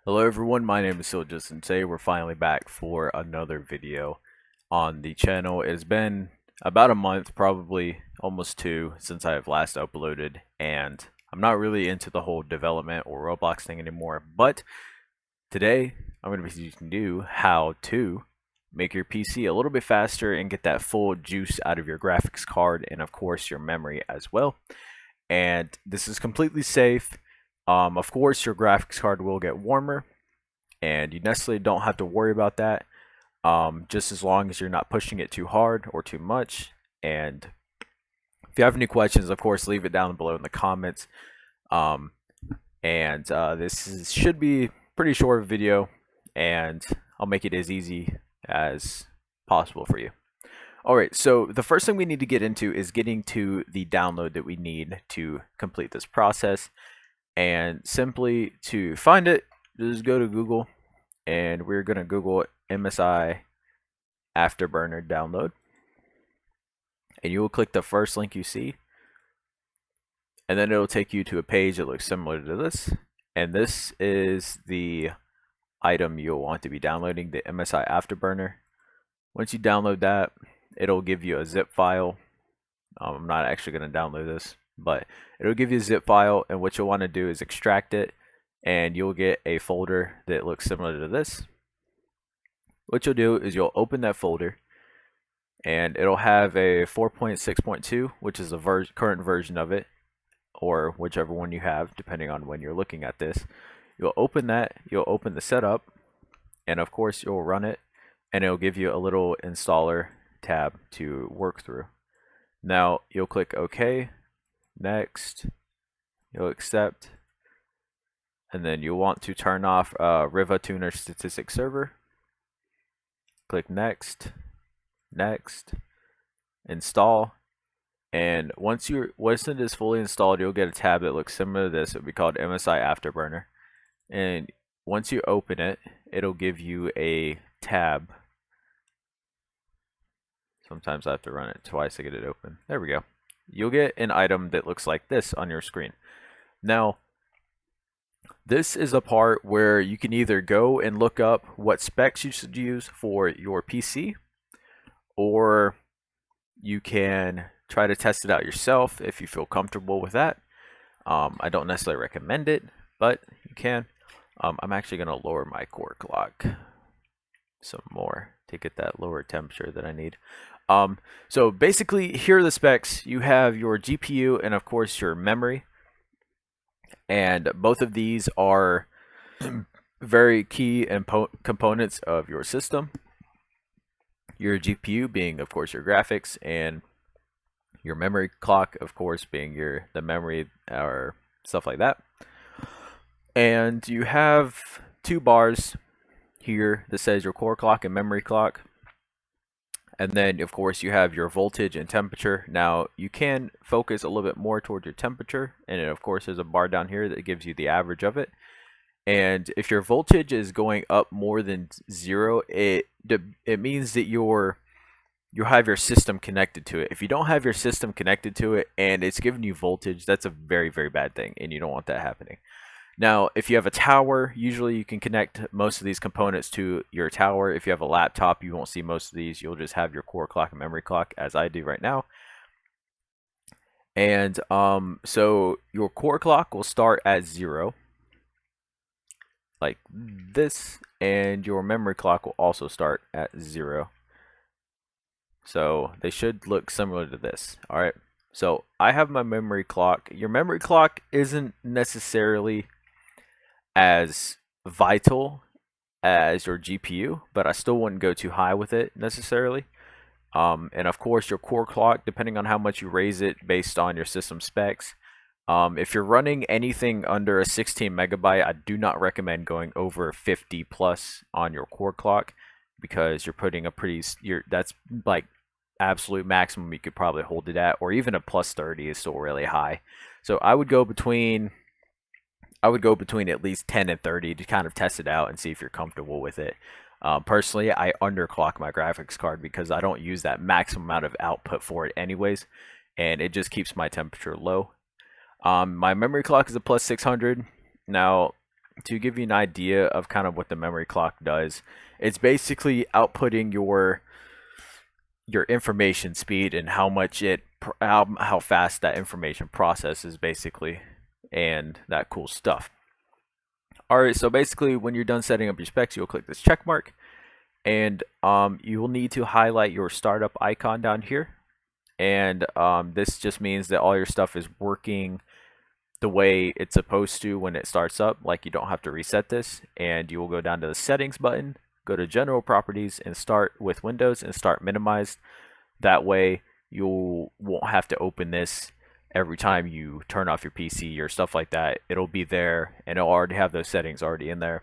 Hello everyone, my name is Siljas and today we're finally back for another video on the channel. It's been about a month, probably almost two, since I have last uploaded, and I'm not really into the whole development or Roblox thing anymore, but today I'm going to be teaching you how to make your PC a little bit faster and get that full juice out of your graphics card and of course your memory as well. And this is completely safe. Of course, your graphics card will get warmer, and you necessarily don't have to worry about that. Just as long as you're not pushing it too hard or too much. And if you have any questions, of course, leave it down below in the comments. This should be pretty short video, and I'll make it as easy as possible for you. Alright, so the first thing we need to get into is getting to the download that we need to complete this process. And simply to find it, just go to Google, and we're going to Google MSI Afterburner download. And you will click the first link you see, and then it'll take you to a page that looks similar to this. And this is the item you'll want to be downloading, the MSI Afterburner. Once you download that, it'll give you a zip file. I'm not actually going to download this, but it'll give you a zip file, and what you'll want to do is extract it, and you'll get a folder that looks similar to this. What you'll do is you'll open that folder, and it'll have a 4.6.2, which is the current version of it, or whichever one you have, depending on when you're looking at this. You'll open that, you'll open the setup, and of course you'll run it, and it'll give you a little installer tab to work through. Now you'll click OK, next, you'll accept, and then you'll want to turn off Riva Tuner Statistics Server. Click next, next, install, and once it is fully installed, you'll get a tab that looks similar to this. It'll be called MSI Afterburner, and once you open it, it'll give you a tab. Sometimes I have to run it twice to get it open. There we go. You'll get an item that looks like this on your screen. Now, this is a part where you can either go and look up what specs you should use for your PC, or you can try to test it out yourself if you feel comfortable with that. I don't necessarily recommend it, but you can. I'm actually going to lower my core clock some more to get that lower temperature that I need. So basically, here are the specs. You have your GPU and of course your memory, and both of these are very key and components of your system. Your GPU being of course your graphics, and your memory clock of course being the memory or stuff like that. And you have two bars here that says your core clock and memory clock. And then, of course, you have your voltage and temperature. Now, you can focus a little bit more towards your temperature. And then, of course, there's a bar down here that gives you the average of it. And if your voltage is going up more than 0, it means that you have your system connected to it. If you don't have your system connected to it and it's giving you voltage, that's a very, very bad thing. And you don't want that happening. Now, if you have a tower, usually you can connect most of these components to your tower. If you have a laptop, you won't see most of these. You'll just have your core clock and memory clock, as I do right now. And so your core clock will start at 0, like this, and your memory clock will also start at 0. So they should look similar to this. All right. So I have my memory clock. Your memory clock isn't necessarily as vital as your GPU, but I still wouldn't go too high with it necessarily. And of course your core clock, depending on how much you raise it based on your system specs. If you're running anything under a 16 megabyte, I do not recommend going over 50 plus on your core clock, because you're putting that's like absolute maximum you could probably hold it at, or even a plus 30 is still really high. So I would go between at least 10 and 30 to kind of test it out and see if you're comfortable with it. Personally, I underclock my graphics card because I don't use that maximum amount of output for it anyways, and it just keeps my temperature low. My memory clock is a plus 600. Now, to give you an idea of kind of what the memory clock does, it's basically outputting your information speed and how much how fast that information processes basically, and that cool stuff. All right, so basically when you're done setting up your specs, you'll click this check mark, and you will need to highlight your startup icon down here. And this just means that all your stuff is working the way it's supposed to when it starts up. Like, you don't have to reset this, and you will go down to the settings button, go to general properties, and start with Windows and start minimized. That way you won't have to open this every time you turn off your PC or stuff like that. It'll be there, and it'll already have those settings already in there.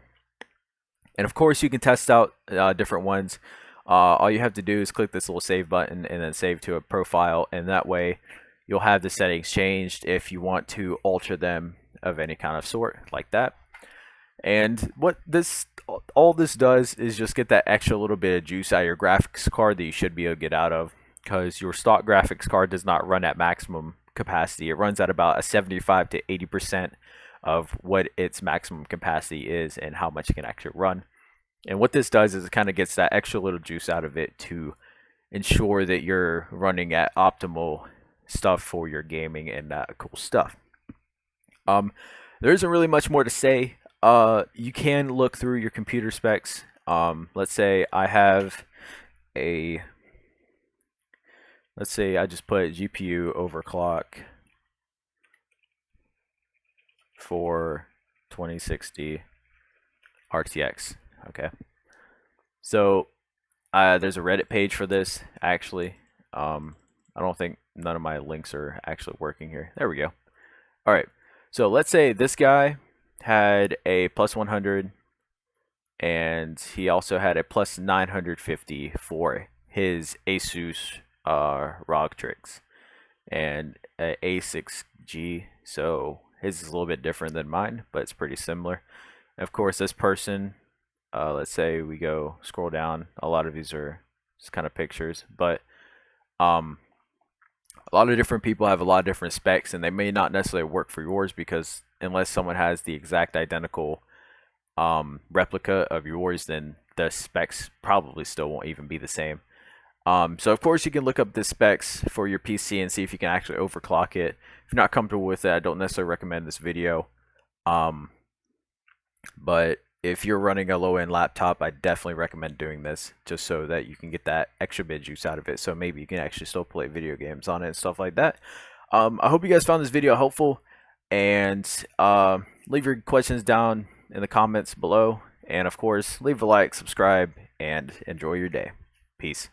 And of course, you can test out different ones. All you have to do is click this little save button and then save to a profile, and that way you'll have the settings changed if you want to alter them of any kind of sort, like that. And what all this does is just get that extra little bit of juice out of your graphics card that you should be able to get out of, because your stock graphics card does not run at maximum capacity. It runs at about a 75 to 80% of what its maximum capacity is and how much it can actually run. And what this does is it kind of gets that extra little juice out of it to ensure that you're running at optimal stuff for your gaming and that cool stuff. There isn't really much more to say. You can look through your computer specs. Let's say I just put GPU overclock for 2060 RTX. Okay, so there's a Reddit page for this actually. I don't think none of my links are actually working here. There we go. All right, so let's say this guy had a plus 100, and he also had a plus 950 for his Asus ROG Trix and a A6G. So his is a little bit different than mine, but it's pretty similar. Of course, this person, let's say we go scroll down. A lot of these are just kind of pictures, but a lot of different people have a lot of different specs, and they may not necessarily work for yours, because unless someone has the exact identical replica of yours, then the specs probably still won't even be the same. So of course you can look up the specs for your PC and see if you can actually overclock it. If you're not comfortable with it, I don't necessarily recommend this video. But if you're running a low-end laptop, I definitely recommend doing this, just so that you can get that extra bit of juice out of it. So maybe you can actually still play video games on it and stuff like that. I hope you guys found this video helpful, and leave your questions down in the comments below. And of course, leave a like, subscribe, and enjoy your day. Peace.